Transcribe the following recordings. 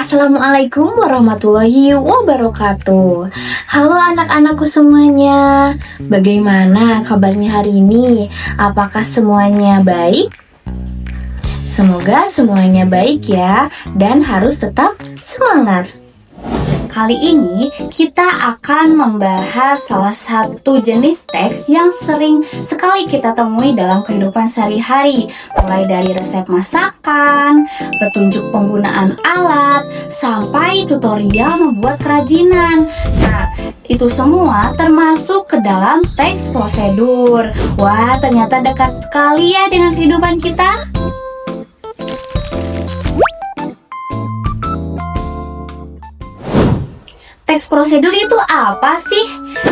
Assalamualaikum warahmatullahi wabarakatuh. Halo anak-anakku semuanya. Bagaimana kabarnya hari ini? Apakah semuanya baik? Semoga semuanya baik ya, dan harus tetap semangat. Kali ini kita akan membahas salah satu jenis teks yang sering sekali kita temui dalam kehidupan sehari-hari, mulai dari resep masakan, petunjuk penggunaan alat, sampai tutorial membuat kerajinan. Nah, itu semua termasuk ke dalam teks prosedur. Wah, ternyata dekat sekali ya dengan kehidupan kita. Teks prosedur itu apa sih?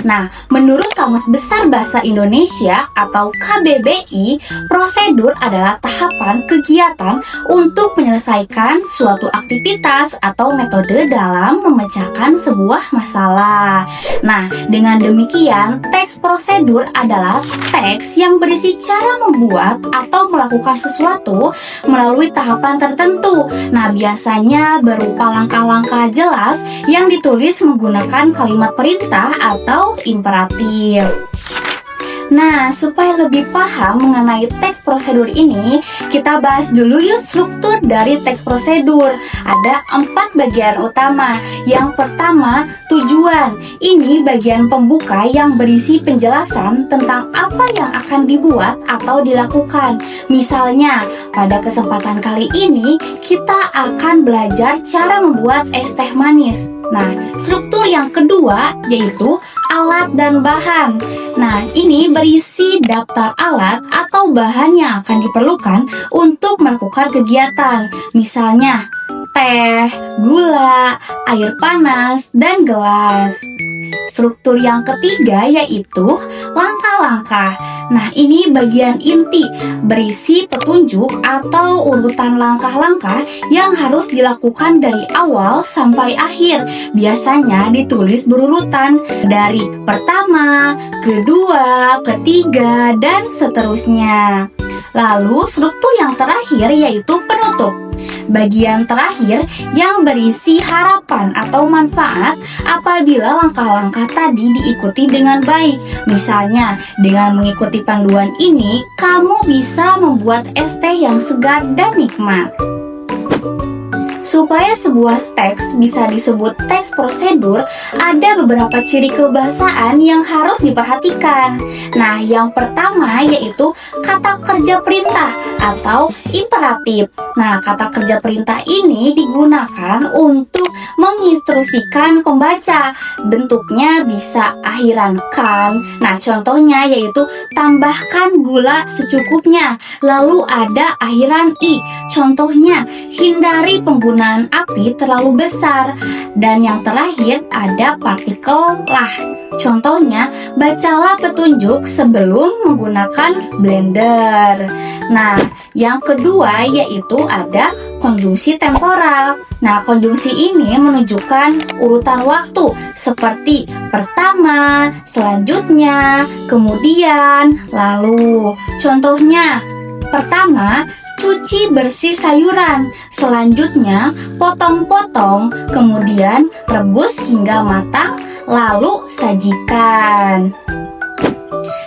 Nah, menurut Kamus Besar Bahasa Indonesia atau KBBI, prosedur adalah tahapan kegiatan untuk menyelesaikan suatu aktivitas atau metode dalam memecahkan sebuah masalah. Nah, dengan demikian, teks prosedur adalah teks yang berisi cara membuat atau melakukan sesuatu melalui tahapan tertentu. Nah, biasanya berupa langkah-langkah jelas yang ditulis menggunakan kalimat perintah atau imperatif. Nah, supaya lebih paham mengenai teks prosedur ini, kita bahas dulu yuk struktur dari teks prosedur. Ada 4 bagian utama. Yang pertama, tujuan. Ini bagian pembuka yang berisi penjelasan tentang apa yang akan dibuat atau dilakukan. Misalnya, pada kesempatan kali ini, kita akan belajar cara membuat es teh manis. Nah, struktur yang kedua yaitu alat dan bahan. Nah, ini berisi daftar alat atau bahan yang akan diperlukan untuk melakukan kegiatan. Misalnya, teh, gula, air panas, dan gelas. Struktur yang ketiga yaitu langkah-langkah. Nah, ini bagian inti, berisi petunjuk atau urutan langkah-langkah yang harus dilakukan dari awal sampai akhir. Biasanya ditulis berurutan dari pertama, kedua, ketiga, dan seterusnya. Lalu struktur yang terakhir yaitu penutup. Bagian terakhir yang berisi harapan atau manfaat apabila langkah-langkah tadi diikuti dengan baik. Misalnya, dengan mengikuti panduan ini, kamu bisa membuat es teh yang segar dan nikmat. Supaya sebuah teks bisa disebut teks prosedur, ada beberapa ciri kebahasaan yang harus diperhatikan. Nah, yang pertama yaitu kata kerja perintah atau imperatif. Nah, kata kerja perintah ini digunakan untuk menginstruksikan pembaca. Bentuknya bisa akhiran kan. Nah, contohnya yaitu tambahkan gula secukupnya. Lalu ada akhiran i. Contohnya, hindari penggunaan api terlalu besar. Dan yang terakhir ada partikel lah. Contohnya, bacalah petunjuk sebelum menggunakan blender. Nah, yang kedua yaitu ada konjungsi temporal. Nah, konjungsi ini menunjukkan urutan waktu seperti pertama, selanjutnya, kemudian, lalu. Contohnya, pertama, cuci bersih sayuran, selanjutnya potong-potong, kemudian rebus hingga matang, lalu sajikan.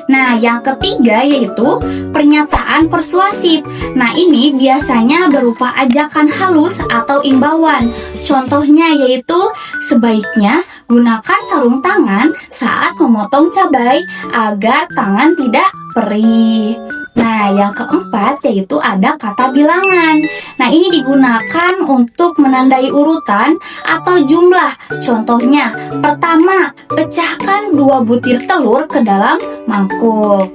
Nah, yang ketiga yaitu pernyataan persuasif. Nah, ini biasanya berupa ajakan halus atau imbauan. Contohnya yaitu sebaiknya gunakan sarung tangan saat memotong cabai agar tangan tidak perih. Nah, yang keempat yaitu ada kata bilangan. Nah, ini digunakan untuk menandai urutan atau jumlah. Contohnya, pertama, pecahkan 2 butir telur ke dalam mangkuk.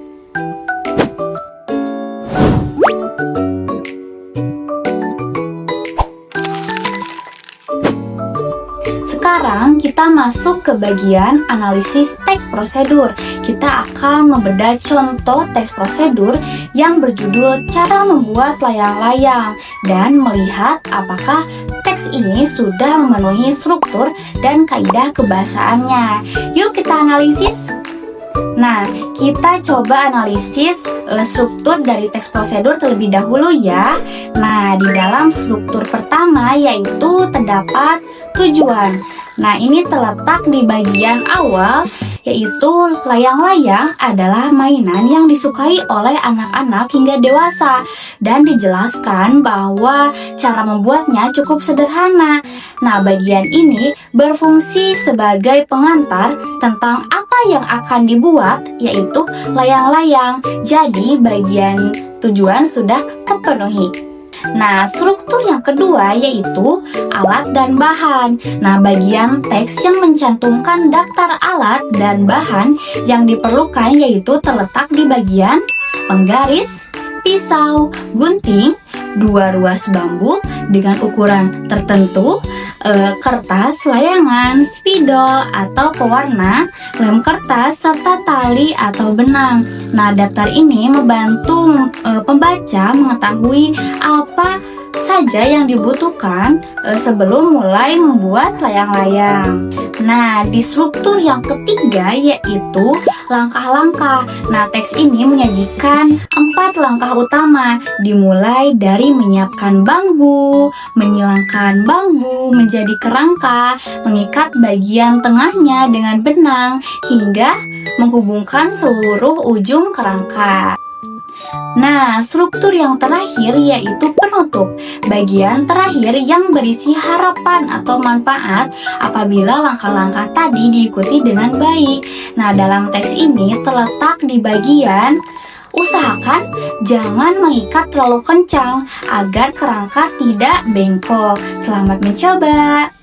Sekarang kita masuk ke bagian analisis teks prosedur. Kita akan membedah contoh teks prosedur yang berjudul cara membuat layang-layang dan melihat apakah teks ini sudah memenuhi struktur dan kaidah kebahasaannya. Yuk kita analisis. Nah, kita coba analisis struktur dari teks prosedur terlebih dahulu ya. Nah, di dalam struktur pertama yaitu terdapat tujuan. Nah, ini terletak di bagian awal, yaitu layang-layang adalah mainan yang disukai oleh anak-anak hingga dewasa, dan dijelaskan bahwa cara membuatnya cukup sederhana. Nah, bagian ini berfungsi sebagai pengantar tentang apa yang akan dibuat, yaitu layang-layang. Jadi, bagian tujuan sudah terpenuhi. Nah, struktur yang kedua yaitu alat dan bahan. Nah, bagian teks yang mencantumkan daftar alat dan bahan yang diperlukan yaitu terletak di bagian penggaris, pisau, gunting, 2 ruas bambu dengan ukuran tertentu, kertas, layangan, spidol atau pewarna, lem kertas, serta tali atau benang. Nah, daftar ini membantu pembaca mengetahui apa saja yang dibutuhkan sebelum mulai membuat layang-layang. Nah, di struktur yang ketiga yaitu langkah-langkah. Nah, teks ini menyajikan 4 langkah utama, dimulai dari menyiapkan bambu, menyilangkan bambu menjadi kerangka, mengikat bagian tengahnya dengan benang, hingga menghubungkan seluruh ujung kerangka. Nah, struktur yang terakhir yaitu penutup. Bagian terakhir yang berisi harapan atau manfaat apabila langkah-langkah tadi diikuti dengan baik. Nah, dalam teks ini terletak di bagian usahakan jangan mengikat terlalu kencang agar kerangka tidak bengkok. Selamat mencoba.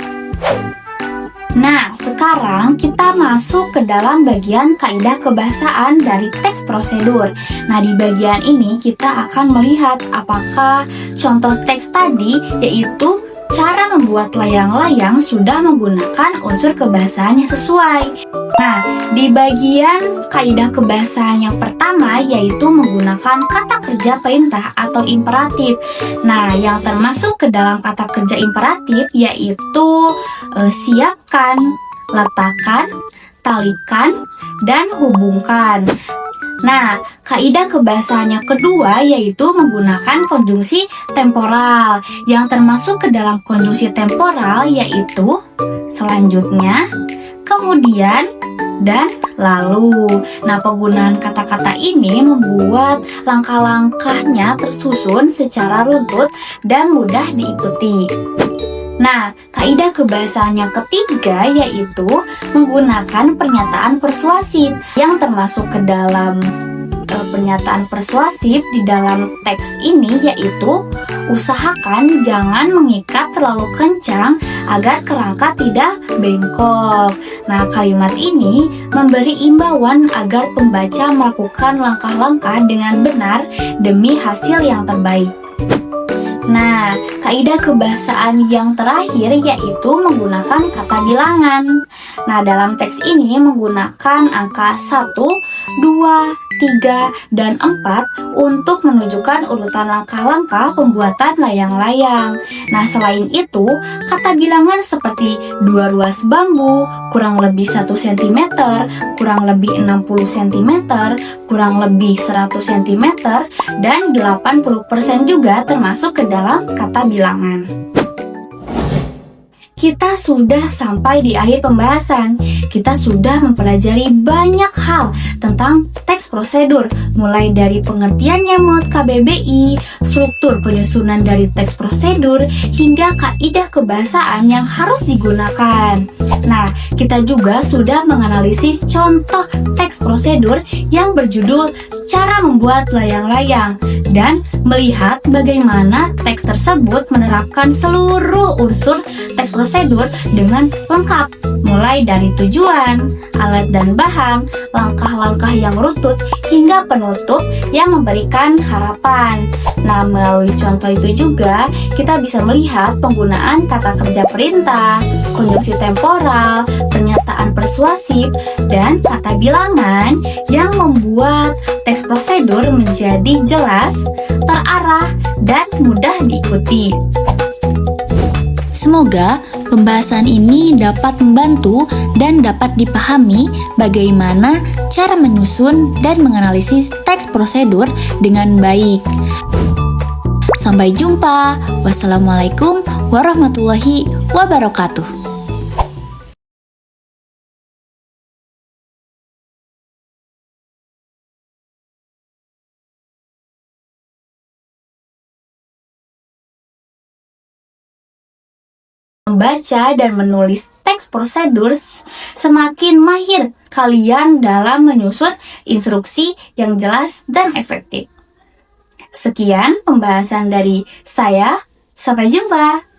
Nah, sekarang kita masuk ke dalam bagian kaidah kebahasaan dari teks prosedur. Nah, di bagian ini kita akan melihat apakah contoh teks tadi yaitu cara membuat layang-layang sudah menggunakan unsur kebahasaan yang sesuai. Nah, di bagian kaidah kebahasaan yang pertama yaitu menggunakan kata kerja perintah atau imperatif. Nah, yang termasuk ke dalam kata kerja imperatif yaitu siapkan, letakkan, talikan, dan hubungkan. Nah, kaidah kebahasaan yang kedua yaitu menggunakan konjungsi temporal. Yang termasuk ke dalam konjungsi temporal yaitu selanjutnya, kemudian, dan lalu. Nah, penggunaan kata-kata ini membuat langkah-langkahnya tersusun secara runtut dan mudah diikuti. Nah, kaidah kebahasaan yang ketiga yaitu menggunakan pernyataan persuasif. Yang termasuk ke dalam pernyataan persuasif di dalam teks ini yaitu usahakan jangan mengikat terlalu kencang agar kerangka tidak bengkok. Nah, kalimat ini memberi imbauan agar pembaca melakukan langkah-langkah dengan benar demi hasil yang terbaik. Nah, kaidah kebahasaan yang terakhir yaitu menggunakan kata bilangan. Nah, dalam teks ini menggunakan angka 1, 2, 3, dan 4 untuk menunjukkan urutan langkah-langkah pembuatan layang-layang. Nah, selain itu, kata bilangan seperti 2 ruas bambu, kurang lebih 1 cm, kurang lebih 60 cm, kurang lebih 100 cm, dan 80% juga termasuk ke dalam kata bilangan. Kita sudah sampai di akhir pembahasan. Kita sudah mempelajari banyak hal tentang teks prosedur, mulai dari pengertiannya menurut KBBI, struktur penyusunan dari teks prosedur, hingga kaidah kebahasaan yang harus digunakan. Nah, kita juga sudah menganalisis contoh teks prosedur yang berjudul Cara Membuat Layang-Layang dan melihat bagaimana teks tersebut menerapkan seluruh unsur teks prosedur dengan lengkap, mulai dari tujuan, alat dan bahan, langkah-langkah yang runtut, hingga penutup yang memberikan harapan. Nah, melalui contoh itu juga kita bisa melihat penggunaan kata kerja perintah, konjungsi temporal, pernyataan persuasif, dan kata bilangan yang membuat teks prosedur menjadi jelas, terarah, dan mudah diikuti. Semoga pembahasan ini dapat membantu dan dapat dipahami bagaimana cara menyusun dan menganalisis teks prosedur dengan baik. Sampai jumpa. Wassalamualaikum warahmatullahi wabarakatuh. Membaca dan menulis teks prosedur, semakin mahir kalian dalam menyusun instruksi yang jelas dan efektif. Sekian pembahasan dari saya. Sampai jumpa.